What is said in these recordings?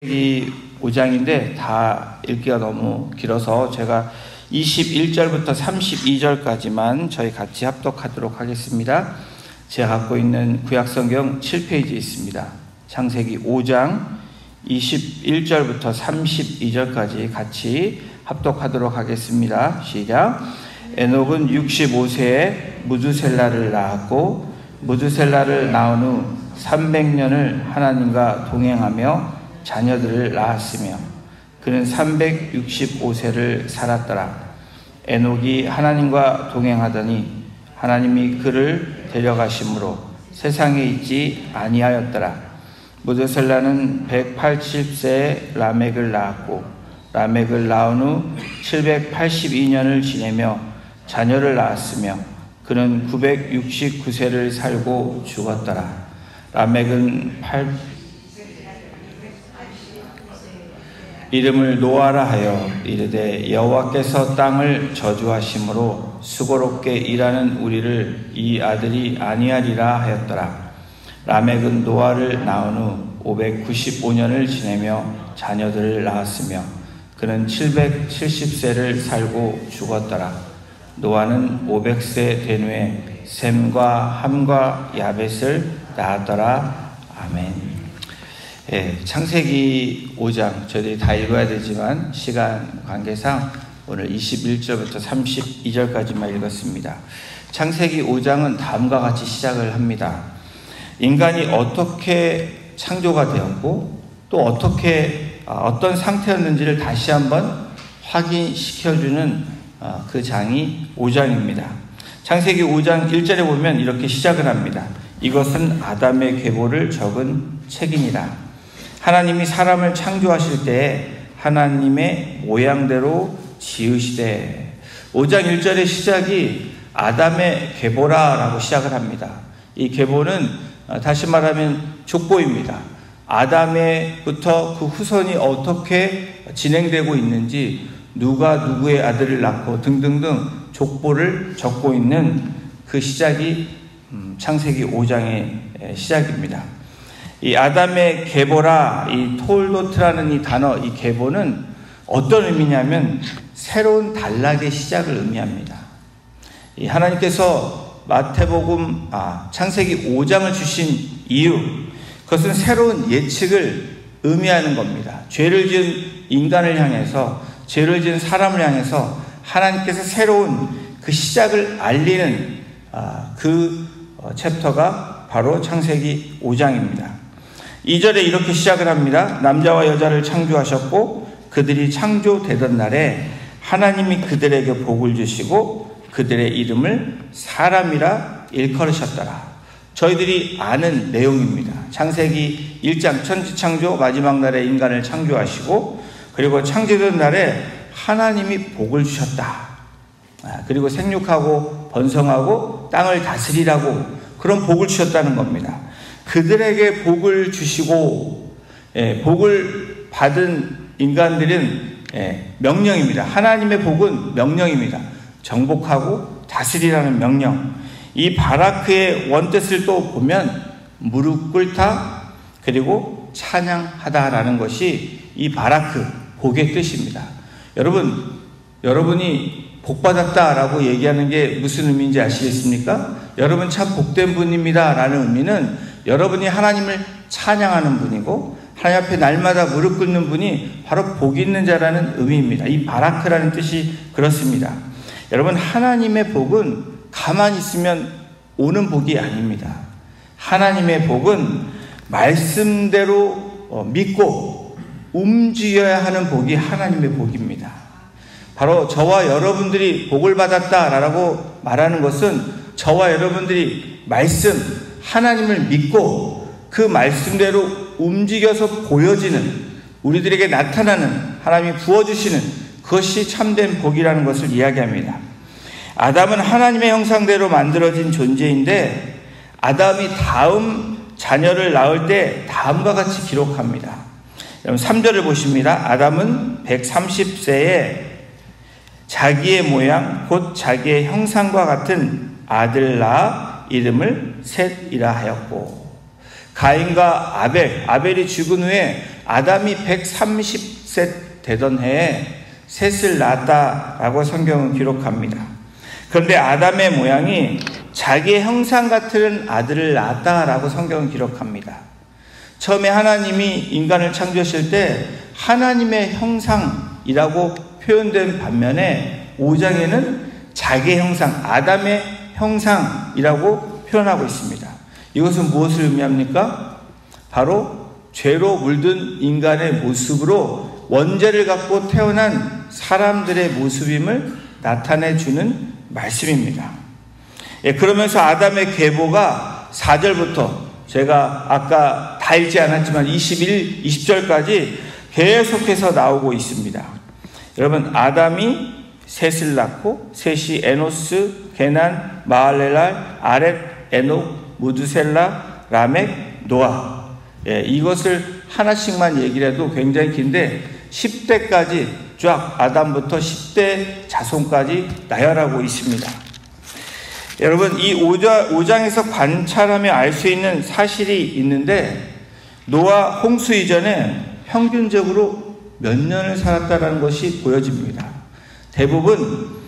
이 5장인데 다 읽기가 너무 길어서 제가 21절부터 32절까지만 저희 같이 합독하도록 하겠습니다. 제가 갖고 있는 구약성경 7페이지에 있습니다. 창세기 5장 21절부터 32절까지 같이 합독하도록 하겠습니다. 시작. 에녹은 65세에 무두셀라를 낳았고 무두셀라를 낳은 후 300년을 하나님과 동행하며 자녀들을 낳았으며 그는 365세를 살았더라. 에녹이 하나님과 동행하더니 하나님이 그를 데려가심으로 세상에 있지 아니하였더라. 무두셀라는 180세에 라멕을 낳았고 라멕을 낳은 후 782년을 지내며 자녀를 낳았으며 그는 969세를 살고 죽었더라. 라멕은 이름을 노아라 하여 이르되 여호와께서 땅을 저주하심으로 수고롭게 일하는 우리를 이 아들이 아니하리라 하였더라. 라멕은 노아를 낳은 후 595년을 지내며 자녀들을 낳았으며 그는 770세를 살고 죽었더라. 노아는 500세 된 후에 셈과 함과 야벳을 낳았더라. 아멘. 창세기 5장 저희들이 다 읽어야 되지만 시간 관계상 오늘 21절부터 32절까지만 읽었습니다. 창세기 5장은 다음과 같이 시작을 합니다. 인간이 어떻게 창조가 되었고 또 어떤 상태였는지를 다시 한번 확인시켜주는 그 장이 5장입니다. 창세기 5장 1절에 보면 이렇게 시작을 합니다. 이것은 아담의 계보를 적은 책이니라. 하나님이 사람을 창조하실 때에 하나님의 모양대로 지으시되 5장 1절의 시작이 아담의 계보라라고 시작을 합니다. 이 계보는 다시 말하면 족보입니다. 아담에부터 그 후손이 어떻게 진행되고 있는지 누가 누구의 아들을 낳고 등등등 족보를 적고 있는 그 시작이 창세기 5장의 시작입니다. 이 아담의 계보라, 이 톨도트라는 이 단어, 이 계보는 어떤 의미냐면 새로운 단락의 시작을 의미합니다. 이 하나님께서 창세기 5장을 주신 이유, 그것은 새로운 예측을 의미하는 겁니다. 죄를 지은 인간을 향해서, 죄를 지은 사람을 향해서 하나님께서 새로운 그 시작을 알리는 그 챕터가 바로 창세기 5장입니다. 2절에 이렇게 시작을 합니다. 남자와 여자를 창조하셨고 그들이 창조되던 날에 하나님이 그들에게 복을 주시고 그들의 이름을 사람이라 일컬으셨더라. 저희들이 아는 내용입니다. 창세기 1장 천지창조 마지막 날에 인간을 창조하시고 그리고 창조된 날에 하나님이 복을 주셨다. 그리고 생육하고 번성하고 땅을 다스리라고 그런 복을 주셨다는 겁니다. 그들에게 복을 주시고 복을 받은 인간들은 명령입니다. 하나님의 복은 명령입니다. 정복하고 다스리라는 명령. 이 바라크의 원뜻을 또 보면 무릎 꿇다 그리고 찬양하다라는 것이 이 바라크 복의 뜻입니다. 여러분이 복받았다라고 얘기하는 게 무슨 의미인지 아시겠습니까? 여러분 참 복된 분입니다 라는 의미는 여러분이 하나님을 찬양하는 분이고 하나님 앞에 날마다 무릎 꿇는 분이 바로 복 있는 자라는 의미입니다. 이 바라크라는 뜻이 그렇습니다. 여러분 하나님의 복은 가만히 있으면 오는 복이 아닙니다. 하나님의 복은 말씀대로 믿고 움직여야 하는 복이 하나님의 복입니다. 바로 저와 여러분들이 복을 받았다라고 말하는 것은 저와 여러분들이 하나님을 믿고 그 말씀대로 움직여서 보여지는 우리들에게 나타나는 하나님이 부어주시는 그것이 참된 복이라는 것을 이야기합니다. 아담은 하나님의 형상대로 만들어진 존재인데 아담이 다음 자녀를 낳을 때 다음과 같이 기록합니다. 여러분 3절을 보십니다. 아담은 130세에 자기의 모양 곧 자기의 형상과 같은 아들 낳아 이름을 셋이라 하였고 가인과 아벨이 죽은 후에 아담이 130세 되던 해에 셋을 낳았다라고 성경은 기록합니다. 그런데 아담의 모양이 자기의 형상 같은 아들을 낳았다라고 성경은 기록합니다. 처음에 하나님이 인간을 창조하실 때 하나님의 형상이라고 표현된 반면에 5장에는 자기의 형상, 아담의 형상이라고 표현하고 있습니다. 이것은 무엇을 의미합니까? 바로 죄로 물든 인간의 모습으로 원죄를 갖고 태어난 사람들의 모습임을 나타내 주는 말씀입니다. 그러면서 아담의 계보가 4절부터 제가 아까 다 읽지 않았지만 20절까지 계속해서 나오고 있습니다. 여러분, 아담이 셋을 낳고 셋이 에노스, 게난, 마할렐랄, 아렛, 에녹, 무드셀라, 라멕, 노아. 이것을 하나씩만 얘기를 해도 굉장히 긴데 10대까지 쫙 아담부터 10대 자손까지 나열하고 있습니다. 여러분, 이 5장에서 관찰하며 알 수 있는 사실이 있는데 노아 홍수 이전에 평균적으로 몇 년을 살았다는 것이 보여집니다. 대부분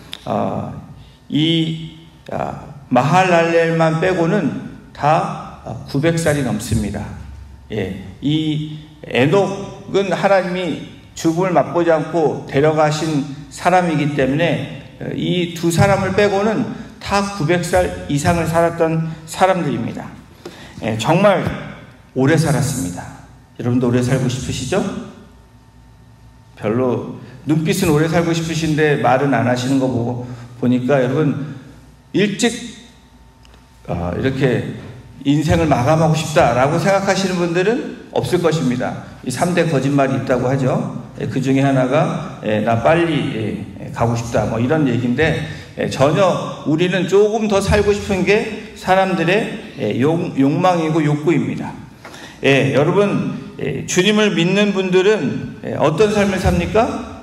마할랄렐만 빼고는 다 900살이 넘습니다. 이 에녹은 하나님이 죽음을 맛보지 않고 데려가신 사람이기 때문에 이 두 사람을 빼고는 다 900살 이상을 살았던 사람들입니다. 정말 오래 살았습니다. 여러분도 오래 살고 싶으시죠? 별로 눈빛은 오래 살고 싶으신데 말은 안 하시는 거 보니까 여러분 일찍 이렇게 인생을 마감하고 싶다라고 생각하시는 분들은 없을 것입니다. 이 3대 거짓말이 있다고 하죠. 그 중에 하나가 나 빨리 가고 싶다 뭐 이런 얘기인데 전혀 우리는 조금 더 살고 싶은 게 사람들의 욕망이고 욕구입니다. 여러분 주님을 믿는 분들은 어떤 삶을 삽니까?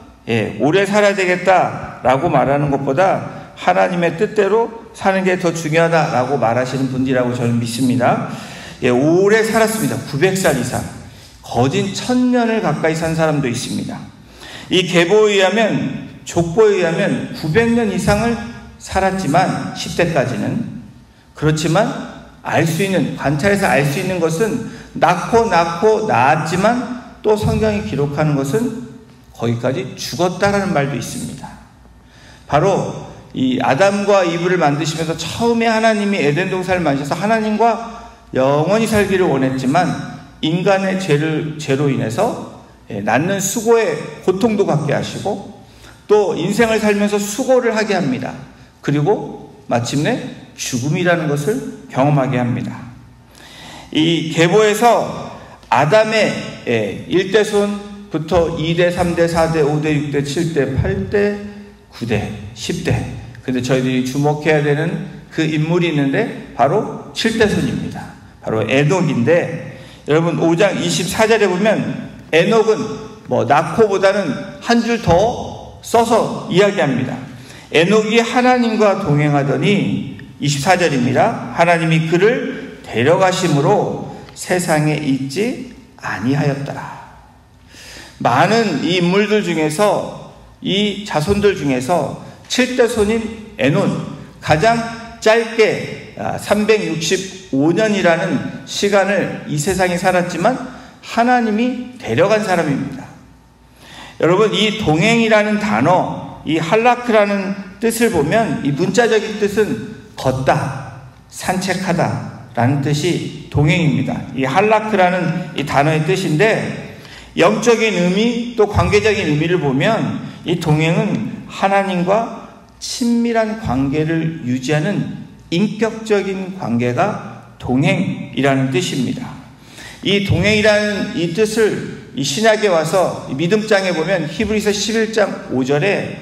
오래 살아야 되겠다라고 말하는 것보다 하나님의 뜻대로 사는 게 더 중요하다라고 말하시는 분들이라고 저는 믿습니다. 오래 살았습니다. 900살 이상. 거진 1000년을 가까이 산 사람도 있습니다. 이 계보에 의하면, 족보에 의하면 900년 이상을 살았지만 10대까지는 그렇지만 알 수 있는, 관찰해서 알 수 있는 것은 낳고 낳았지만 또 성경이 기록하는 것은 거기까지 죽었다라는 말도 있습니다. 바로 이 아담과 이브를 만드시면서 처음에 하나님이 에덴 동산을 만드셔서 하나님과 영원히 살기를 원했지만 인간의 죄로 인해서 낳는 수고의 고통도 갖게 하시고 또 인생을 살면서 수고를 하게 합니다. 그리고 마침내 죽음이라는 것을 경험하게 합니다. 이 계보에서 아담의 1대손부터 2대, 3대, 4대, 5대, 6대, 7대, 8대, 9대, 10대. 근데 저희들이 주목해야 되는 그 인물이 있는데 바로 7대손입니다. 바로 에녹인데 여러분 5장 24절에 보면 에녹은 낳고보다는 한 줄 더 써서 이야기합니다. 에녹이 하나님과 동행하더니 24절입니다. 하나님이 그를 데려가심으로 세상에 있지 아니하였더라. 많은 이 인물들 중에서 이 자손들 중에서 7대손인 에논 가장 짧게 365년이라는 시간을 이 세상에 살았지만 하나님이 데려간 사람입니다. 여러분 이 동행이라는 단어, 이 할라크라는 뜻을 보면 이 문자적인 뜻은 걷다, 산책하다 라는 뜻이 동행입니다. 이 할라크라는 이 단어의 뜻인데 영적인 의미 또 관계적인 의미를 보면 이 동행은 하나님과 친밀한 관계를 유지하는 인격적인 관계가 동행이라는 뜻입니다. 이 동행이라는 이 뜻을 이 신약에 와서 믿음장에 보면 히브리서 11장 5절에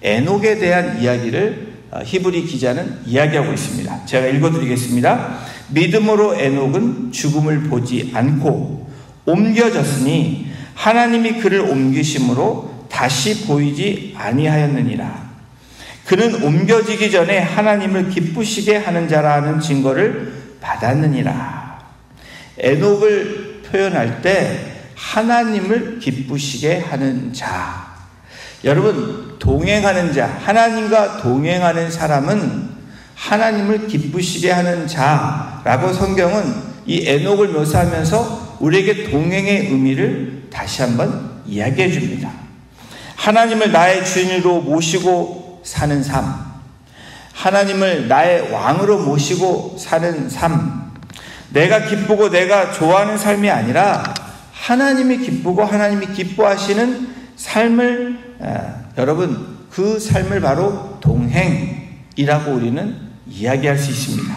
에녹에 대한 이야기를 히브리 기자는 이야기하고 있습니다. 제가 읽어드리겠습니다. 믿음으로 에녹은 죽음을 보지 않고 옮겨졌으니 하나님이 그를 옮기심으로 다시 보이지 아니하였느니라. 그는 옮겨지기 전에 하나님을 기쁘시게 하는 자라는 증거를 받았느니라. 에녹을 표현할 때 하나님을 기쁘시게 하는 자. 여러분, 동행하는 자, 하나님과 동행하는 사람은 하나님을 기쁘시게 하는 자라고 성경은 이 에녹을 묘사하면서 우리에게 동행의 의미를 다시 한번 이야기해 줍니다. 하나님을 나의 주인으로 모시고 사는 삶, 하나님을 나의 왕으로 모시고 사는 삶, 내가 기쁘고 내가 좋아하는 삶이 아니라 하나님이 기쁘고 하나님이 기뻐하시는 삶을, 여러분, 그 삶을 바로 동행이라고 우리는 이야기할 수 있습니다.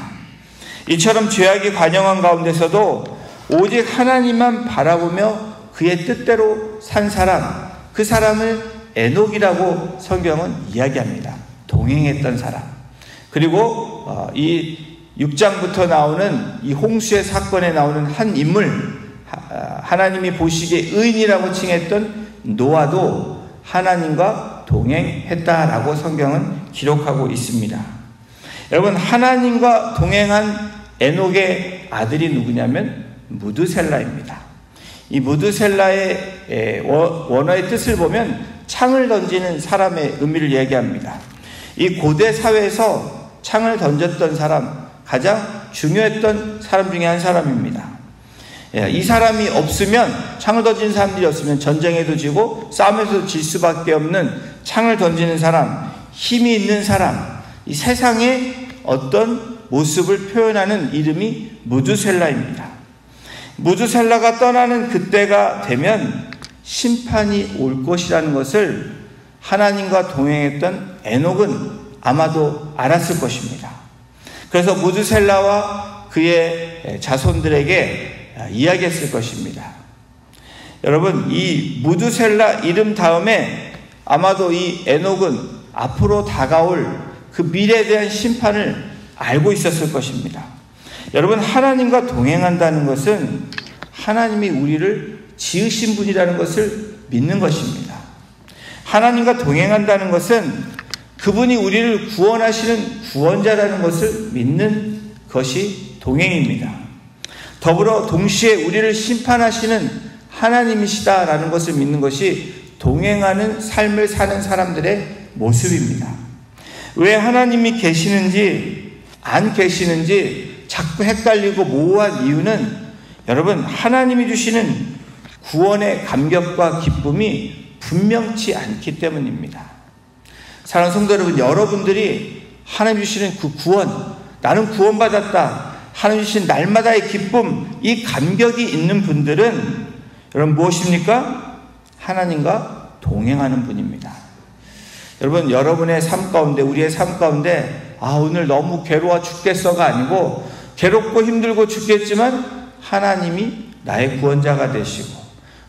이처럼 죄악이 관영한 가운데서도 오직 하나님만 바라보며 그의 뜻대로 산 사람, 그 사람을 에녹이라고 성경은 이야기합니다. 동행했던 사람. 그리고 이 6장부터 나오는 이 홍수의 사건에 나오는 한 인물, 하나님이 보시기에 의인이라고 칭했던 노아도 하나님과 동행했다라고 성경은 기록하고 있습니다. 여러분, 하나님과 동행한 에녹의 아들이 누구냐면 무드셀라입니다. 이 무드셀라의 원어의 뜻을 보면 창을 던지는 사람의 의미를 얘기합니다. 이 고대 사회에서 창을 던졌던 사람, 가장 중요했던 사람 중에 한 사람입니다. 이 사람이 없으면, 창을 던지는 사람들이 없으면 전쟁에도 지고 싸움에서도 질 수밖에 없는 창을 던지는 사람, 힘이 있는 사람, 이 세상의 어떤 모습을 표현하는 이름이 무드셀라입니다. 무드셀라가 떠나는 그때가 되면 심판이 올 것이라는 것을 하나님과 동행했던 에녹은 아마도 알았을 것입니다. 그래서 무드셀라와 그의 자손들에게 이야기했을 것입니다. 여러분, 이 무드셀라 이름 다음에 아마도 이 에녹은 앞으로 다가올 그 미래에 대한 심판을 알고 있었을 것입니다. 여러분, 하나님과 동행한다는 것은 하나님이 우리를 지으신 분이라는 것을 믿는 것입니다. 하나님과 동행한다는 것은 그분이 우리를 구원하시는 구원자라는 것을 믿는 것이 동행입니다. 더불어 동시에 우리를 심판하시는 하나님이시다라는 것을 믿는 것이 동행하는 삶을 사는 사람들의 모습입니다. 왜 하나님이 계시는지 안 계시는지 자꾸 헷갈리고 모호한 이유는 여러분, 하나님이 주시는 구원의 감격과 기쁨이 분명치 않기 때문입니다. 사랑하는 성도 여러분, 여러분들이 하나님 주시는 그 구원, 나는 구원받았다, 하나님 주신 날마다의 기쁨, 이 감격이 있는 분들은 여러분 무엇입니까? 하나님과 동행하는 분입니다. 여러분, 여러분의 삶 가운데, 우리의 삶 가운데 오늘 너무 괴로워 죽겠어가 아니고 괴롭고 힘들고 죽겠지만 하나님이 나의 구원자가 되시고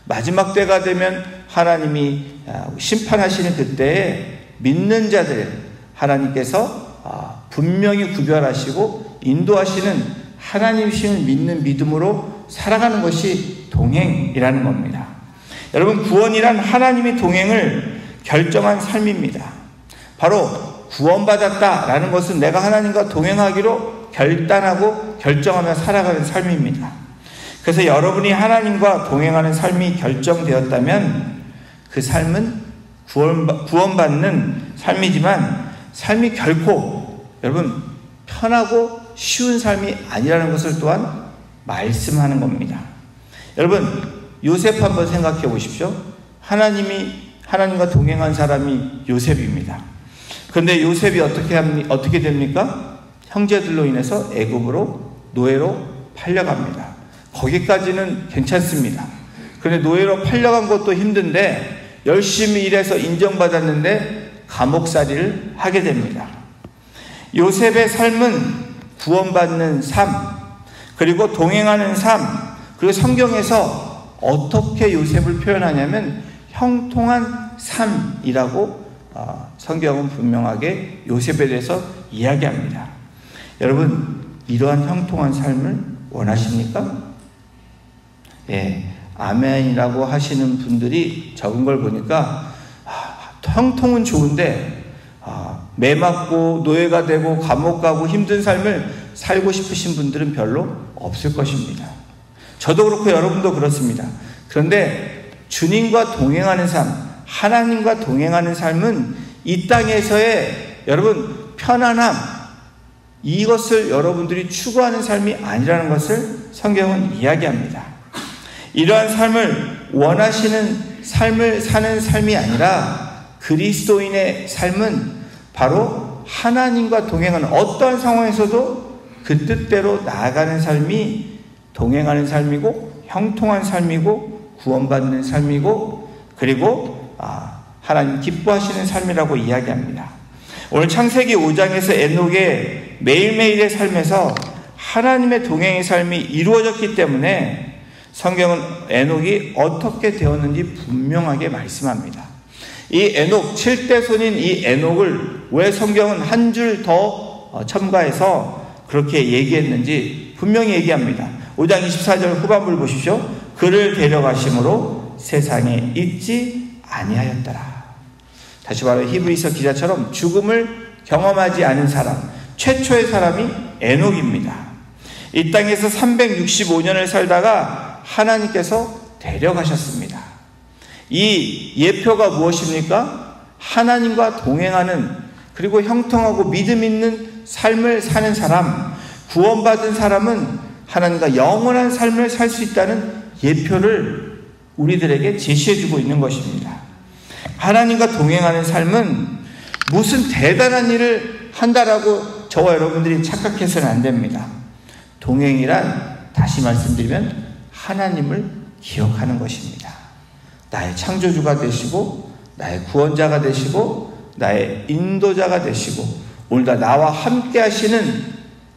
마지막 때가 되면 하나님이 심판하시는 그때에 믿는 자들 하나님께서 분명히 구별하시고 인도하시는 하나님이심을 믿는 믿음으로 살아가는 것이 동행이라는 겁니다. 여러분, 구원이란 하나님이 동행을 결정한 삶입니다. 바로 구원받았다라는 것은 내가 하나님과 동행하기로 결단하고 결정하며 살아가는 삶입니다. 그래서 여러분이 하나님과 동행하는 삶이 결정되었다면 그 삶은 구원받는 삶이지만 삶이 결코 여러분 편하고 쉬운 삶이 아니라는 것을 또한 말씀하는 겁니다. 여러분, 요셉 한번 생각해 보십시오. 하나님과 동행한 사람이 요셉입니다. 그런데 요셉이 어떻게 됩니까? 형제들로 인해서 애굽으로 노예로 팔려갑니다. 거기까지는 괜찮습니다. 그런데 노예로 팔려간 것도 힘든데 열심히 일해서 인정받았는데 감옥살이를 하게 됩니다. 요셉의 삶은 구원받는 삶, 그리고 동행하는 삶, 그리고 성경에서 어떻게 요셉을 표현하냐면 형통한 삶이라고 성경은 분명하게 요셉에 대해서 이야기합니다. 여러분, 이러한 형통한 삶을 원하십니까? 아멘이라고 하시는 분들이 적은 걸 보니까 형통은 좋은데 매 맞고 노예가 되고 감옥 가고 힘든 삶을 살고 싶으신 분들은 별로 없을 것입니다. 저도 그렇고 여러분도 그렇습니다. 그런데 주님과 동행하는 삶, 하나님과 동행하는 삶은 이 땅에서의 여러분 편안함, 이것을 여러분들이 추구하는 삶이 아니라는 것을 성경은 이야기합니다. 이러한 삶을 원하시는 삶을 사는 삶이 아니라 그리스도인의 삶은 바로 하나님과 동행하는, 어떠한 상황에서도 그 뜻대로 나아가는 삶이 동행하는 삶이고 형통한 삶이고 구원받는 삶이고 그리고 하나님 기뻐하시는 삶이라고 이야기합니다. 오늘 창세기 5장에서 에녹의 매일매일의 삶에서 하나님의 동행의 삶이 이루어졌기 때문에 성경은 에녹이 어떻게 되었는지 분명하게 말씀합니다. 이 에녹, 7대 손인 이 에녹을 왜 성경은 한 줄 더 첨가해서 그렇게 얘기했는지 분명히 얘기합니다. 5장 24절 후반부를 보십시오. 그를 데려가심으로 세상에 있지 아니하였더라. 다시 말해 히브리서 기자처럼 죽음을 경험하지 않은 사람, 최초의 사람이 에녹입니다. 이 땅에서 365년을 살다가 하나님께서 데려가셨습니다. 이 예표가 무엇입니까? 하나님과 동행하는, 그리고 형통하고 믿음 있는 삶을 사는 사람, 구원받은 사람은 하나님과 영원한 삶을 살 수 있다는 예표를 우리들에게 제시해주고 있는 것입니다. 하나님과 동행하는 삶은 무슨 대단한 일을 한다라고 저와 여러분들이 착각해서는 안 됩니다. 동행이란, 다시 말씀드리면 하나님을 기억하는 것입니다. 나의 창조주가 되시고 나의 구원자가 되시고 나의 인도자가 되시고 오늘도 나와 함께 하시는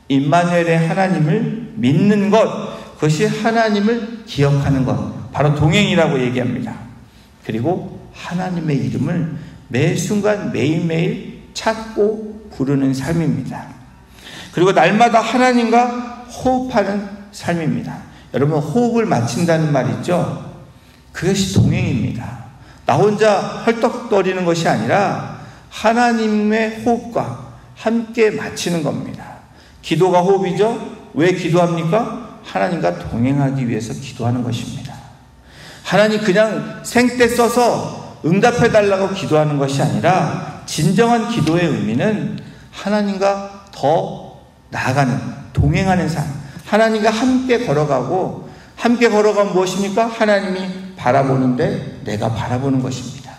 임마누엘의 하나님을 믿는 것, 그것이 하나님을 기억하는 것, 바로 동행이라고 얘기합니다. 그리고 하나님의 이름을 매 순간 매일매일 찾고 부르는 삶입니다. 그리고 날마다 하나님과 호흡하는 삶입니다. 여러분, 호흡을 맞춘다는 말 있죠? 그것이 동행입니다. 나 혼자 헐떡거리는 것이 아니라 하나님의 호흡과 함께 맞추는 겁니다. 기도가 호흡이죠? 왜 기도합니까? 하나님과 동행하기 위해서 기도하는 것입니다. 하나님 그냥 생떼 써서 응답해달라고 기도하는 것이 아니라 진정한 기도의 의미는 하나님과 더 나아가는, 동행하는 삶, 하나님과 함께 걸어가고, 함께 걸어가면 무엇입니까? 하나님이 바라보는데 내가 바라보는 것입니다.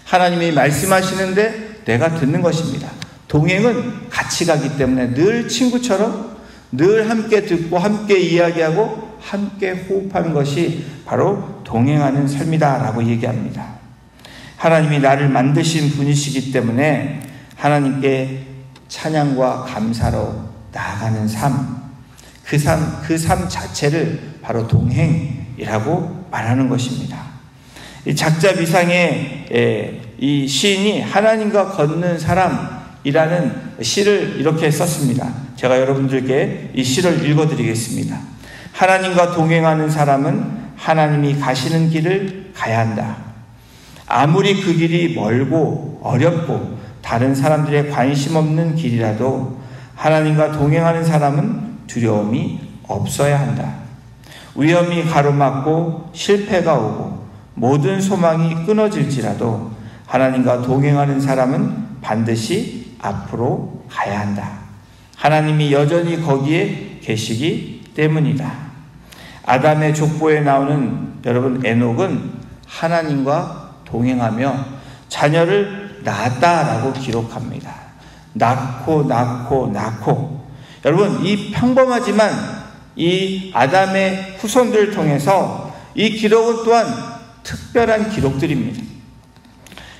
하나님이 말씀하시는데 내가 듣는 것입니다. 동행은 같이 가기 때문에 늘 친구처럼 늘 함께 듣고 함께 이야기하고 함께 호흡하는 것이 바로 동행하는 삶이다 라고 얘기합니다. 하나님이 나를 만드신 분이시기 때문에 하나님께 찬양과 감사로 나아가는 삶, 그 삶 자체를 바로 동행이라고 말하는 것입니다. 이 작자비상의 이 시인이 하나님과 걷는 사람이라는 시를 이렇게 썼습니다. 제가 여러분들께 이 시를 읽어드리겠습니다. 하나님과 동행하는 사람은 하나님이 가시는 길을 가야 한다. 아무리 그 길이 멀고 어렵고 다른 사람들의 관심 없는 길이라도 하나님과 동행하는 사람은 두려움이 없어야 한다. 위험이 가로막고 실패가 오고 모든 소망이 끊어질지라도 하나님과 동행하는 사람은 반드시 앞으로 가야 한다. 하나님이 여전히 거기에 계시기 때문이다. 아담의 족보에 나오는 여러분 에녹은 하나님과 동행하며 자녀를 낳았다라고 기록합니다. 낳고 여러분, 이 평범하지만 이 아담의 후손들을 통해서 이 기록은 또한 특별한 기록들입니다.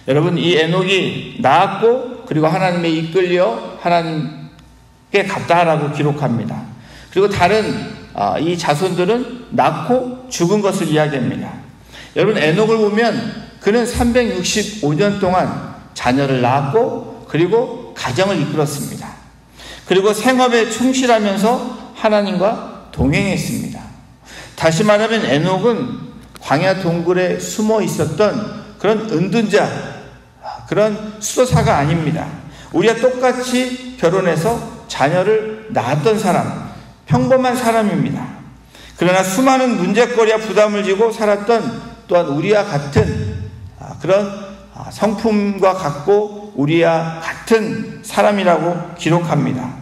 여러분, 이 에녹이 낳았고 그리고 하나님에 이끌려 하나님께 갔다라고 기록합니다. 그리고 다른 이 자손들은 낳고 죽은 것을 이야기합니다. 여러분, 에녹을 보면 그는 365년 동안 자녀를 낳았고 그리고 가정을 이끌었습니다. 그리고 생업에 충실하면서 하나님과 동행했습니다. 다시 말하면 에녹은 광야 동굴에 숨어 있었던 그런 은둔자, 그런 수도사가 아닙니다. 우리와 똑같이 결혼해서 자녀를 낳았던 사람, 평범한 사람입니다. 그러나 수많은 문제거리와 부담을 지고 살았던 또한 우리와 같은 그런 성품과 같고 우리와 같은 사람이라고 기록합니다.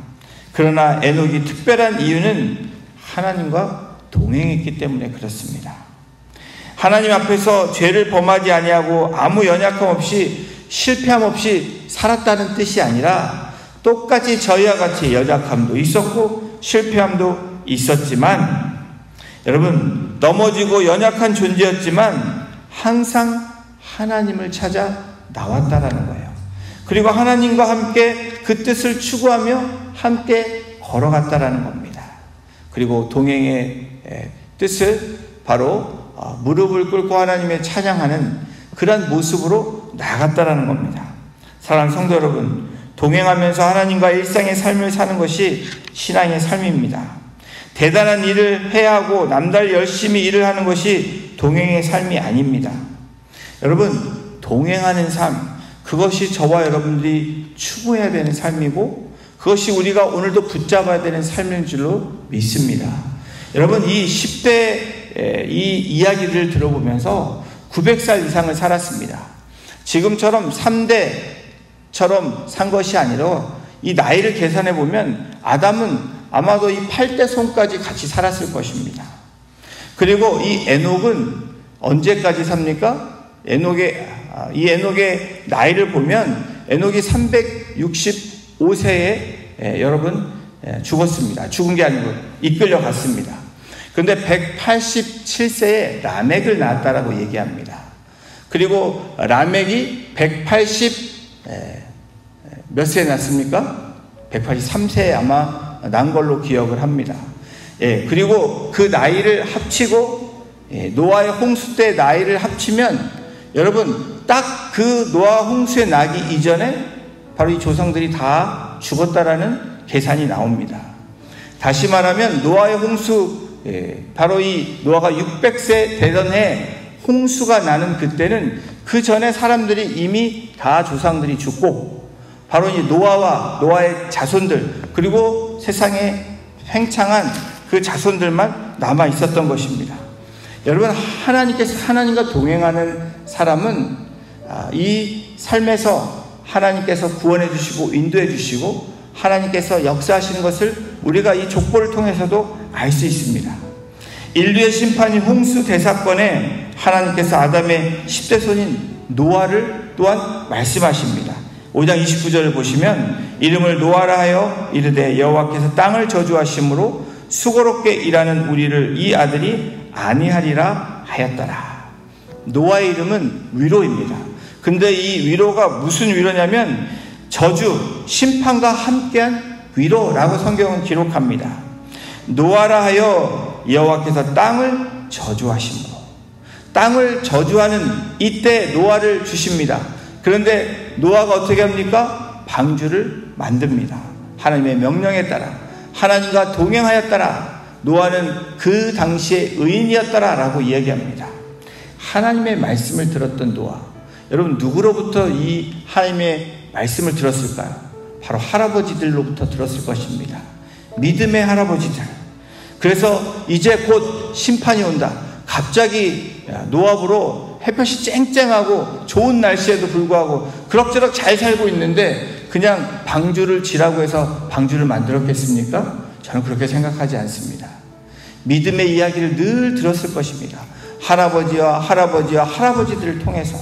그러나 에녹이 특별한 이유는 하나님과 동행했기 때문에 그렇습니다. 하나님 앞에서 죄를 범하지 아니하고 아무 연약함 없이 실패함 없이 살았다는 뜻이 아니라 똑같이 저희와 같이 연약함도 있었고 실패함도 있었지만, 여러분, 넘어지고 연약한 존재였지만 항상 하나님을 찾아 나왔다라는 거예요. 그리고 하나님과 함께 그 뜻을 추구하며 함께 걸어갔다라는 겁니다. 그리고 동행의 뜻을 바로 무릎을 꿇고 하나님의 찬양하는 그런 모습으로 나아갔다라는 겁니다. 사랑하는 성도 여러분, 동행하면서 하나님과 일상의 삶을 사는 것이 신앙의 삶입니다. 대단한 일을 해야 하고 남달리 열심히 일을 하는 것이 동행의 삶이 아닙니다. 여러분, 동행하는 삶, 그것이 저와 여러분들이 추구해야 되는 삶이고 그것이 우리가 오늘도 붙잡아야 되는 삶인 줄로 믿습니다. 여러분, 이 10대 이 이야기를 들어보면서 900살 이상을 살았습니다. 지금처럼 3대처럼 산 것이 아니라 이 나이를 계산해 보면 아담은 아마도 이 8대 손까지 같이 살았을 것입니다. 그리고 이 에녹은 언제까지 삽니까? 이 에녹의 나이를 보면 에녹이 365세에 여러분 죽었습니다. 죽은 게 아니고 이끌려 갔습니다. 그런데 187세에 라멕을 낳았다라고 얘기합니다. 그리고 라멕이 180 몇 세에 낳습니까? 183세에 아마 난 걸로 기억을 합니다. 그리고 그 나이를 합치고 노아의 홍수 때 나이를 합치면 여러분 딱 그 노아 홍수에 나기 이전에 바로 이 조상들이 다 죽었다라는 계산이 나옵니다. 다시 말하면 노아의 홍수, 바로 이 노아가 600세 되던 해 홍수가 나는 그때는 그 전에 사람들이 이미 다 조상들이 죽고 바로 이 노아와 노아의 자손들, 그리고 세상에 팽창한 그 자손들만 남아 있었던 것입니다. 여러분, 하나님과 동행하는 사람은 이 삶에서 하나님께서 구원해 주시고 인도해 주시고 하나님께서 역사하시는 것을 우리가 이 족보를 통해서도 알 수 있습니다. 인류의 심판인 홍수 대사건에 하나님께서 아담의 10대 손인 노아를 또한 말씀하십니다. 5장 29절을 보시면 이름을 노아라 하여 이르되 여호와께서 땅을 저주하심으로 수고롭게 일하는 우리를 이 아들이 아니하리라 하였더라. 노아의 이름은 위로입니다. 근데 이 위로가 무슨 위로냐면 저주, 심판과 함께한 위로라고 성경은 기록합니다. 노아라 하여 여호와께서 땅을 저주하심으로, 땅을 저주하는 이때 노아를 주십니다. 그런데 노아가 어떻게 합니까? 방주를 만듭니다. 하나님의 명령에 따라, 하나님과 동행하였더라. 노아는 그 당시에 의인이었더라 라고 이야기합니다. 하나님의 말씀을 들었던 노아, 여러분 누구로부터 이 하나님의 말씀을 들었을까요? 바로 할아버지들로부터 들었을 것입니다. 믿음의 할아버지들. 그래서 이제 곧 심판이 온다. 갑자기 노압으로 햇볕이 쨍쨍하고 좋은 날씨에도 불구하고 그럭저럭 잘 살고 있는데 그냥 방주를 지라고 해서 방주를 만들었겠습니까? 저는 그렇게 생각하지 않습니다. 믿음의 이야기를 늘 들었을 것입니다. 할아버지와 할아버지들을 통해서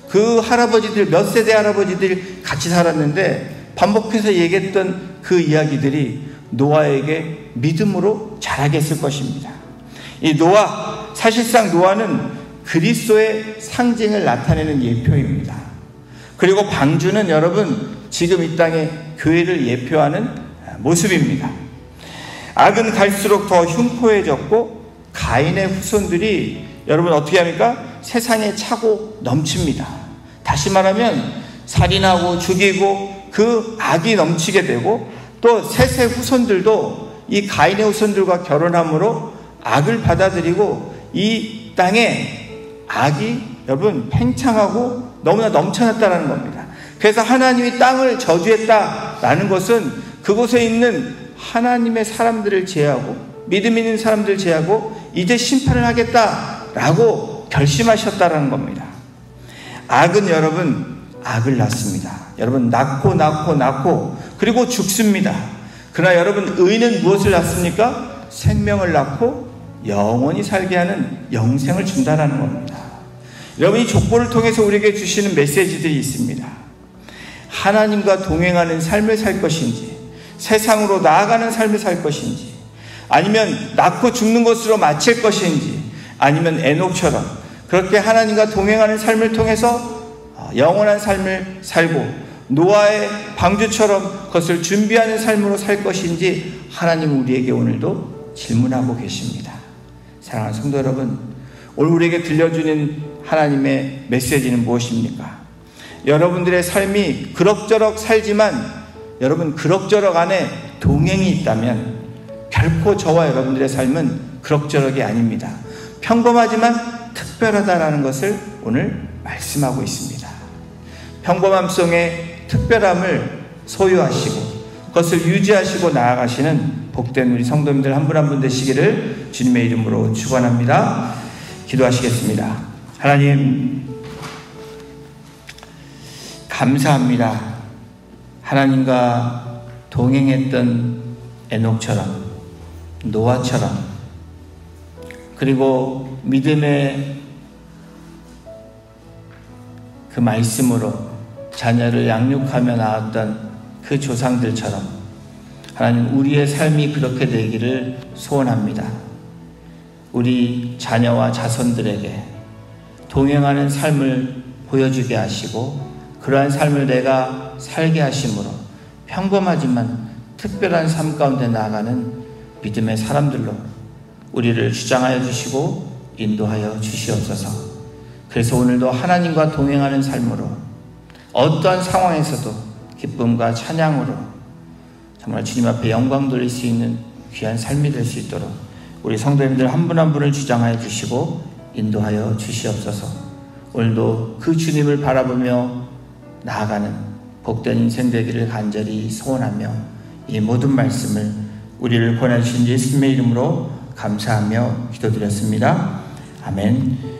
그 할아버지들, 몇 세대 할아버지들이 같이 살았는데 반복해서 얘기했던 그 이야기들이 노아에게 믿음으로 자라게 했을 것입니다. 이 노아, 사실상 노아는 그리스도의 상징을 나타내는 예표입니다. 그리고 방주는 여러분 지금 이 땅의 교회를 예표하는 모습입니다. 악은 갈수록 더 흉포해졌고 가인의 후손들이 여러분 어떻게 합니까? 세상에 차고 넘칩니다. 다시 말하면 살인하고 죽이고 그 악이 넘치게 되고 또 셋의 후손들도 이 가인의 후손들과 결혼함으로 악을 받아들이고 이 땅에 악이 여러분 팽창하고 너무나 넘쳐났다는 겁니다. 그래서 하나님이 땅을 저주했다라는 것은 그곳에 있는 하나님의 사람들을 제외하고 믿음 있는 사람들을 제외하고 이제 심판을 하겠다라고 결심하셨다라는 겁니다. 악은 여러분 악을 낳습니다. 여러분 낳고 그리고 죽습니다. 그러나 여러분 의는 무엇을 낳습니까? 생명을 낳고 영원히 살게 하는 영생을 준다라는 겁니다. 여러분 이 족보를 통해서 우리에게 주시는 메시지들이 있습니다. 하나님과 동행하는 삶을 살 것인지, 세상으로 나아가는 삶을 살 것인지, 아니면 낳고 죽는 것으로 마칠 것인지, 아니면 에녹처럼 그렇게 하나님과 동행하는 삶을 통해서 영원한 삶을 살고 노아의 방주처럼 그것을 준비하는 삶으로 살 것인지 하나님 우리에게 오늘도 질문하고 계십니다. 사랑하는 성도 여러분, 오늘 우리에게 들려주는 하나님의 메시지는 무엇입니까? 여러분들의 삶이 그럭저럭 살지만 여러분 그럭저럭 안에 동행이 있다면 결코 저와 여러분들의 삶은 그럭저럭이 아닙니다. 평범하지만 특별하다라는 것을 오늘 말씀하고 있습니다. 평범함 속에 특별함을 소유하시고 그것을 유지하시고 나아가시는 복된 우리 성도님들 한 분 한 분 되시기를 주님의 이름으로 축원합니다. 기도하시겠습니다. 하나님 감사합니다. 하나님과 동행했던 에녹처럼 노아처럼 그리고 믿음의 그 말씀으로 자녀를 양육하며 낳았던 그 조상들처럼 하나님 우리의 삶이 그렇게 되기를 소원합니다. 우리 자녀와 자손들에게 동행하는 삶을 보여주게 하시고 그러한 삶을 내가 살게 하심으로 평범하지만 특별한 삶 가운데 나아가는 믿음의 사람들로 우리를 주장하여 주시고 인도하여 주시옵소서. 그래서 오늘도 하나님과 동행하는 삶으로 어떠한 상황에서도 기쁨과 찬양으로 정말 주님 앞에 영광 돌릴 수 있는 귀한 삶이 될 수 있도록 우리 성도님들 한 분 한 분을 주장하여 주시고 인도하여 주시옵소서. 오늘도 그 주님을 바라보며 나아가는 복된 인생 되기를 간절히 소원하며 이 모든 말씀을 우리를 권하신 예수님의 이름으로 감사하며 기도드렸습니다. 아멘.